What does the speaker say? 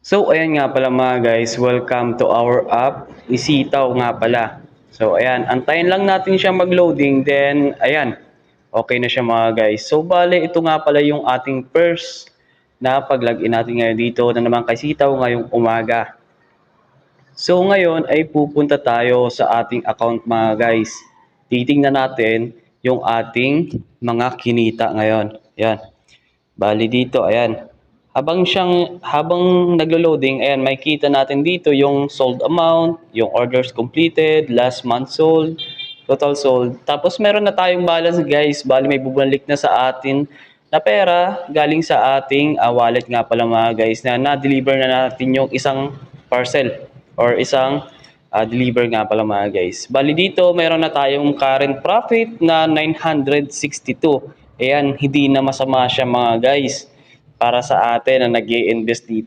So, ayan nga pala mga guys, welcome to our app, Isitaw nga pala. So, ayan, antayin lang natin siya mag-loading, then, ayan, okay na siya mga guys. So, bale, ito nga pala yung ating first na pag-login natin ngayon dito na naman kay Sitaw ngayong umaga. So, ngayon ay pupunta tayo sa ating account mga guys. Titingnan natin yung ating mga kinita ngayon. Ayan. Bali dito, ayan. Habang naglo-loading, ayan, makikita natin dito yung sold amount, yung orders completed, last month sold, total sold. Tapos meron na tayong balance guys. Bali may bubalik na sa atin na pera galing sa ating wallet nga pala mga guys na na-deliver na natin yung isang parcel or isang deliver nga pala mga guys. Bali dito meron na tayong current profit na 962. Ayan, hindi na masama siya mga guys para sa atin na nag-i-invest dito.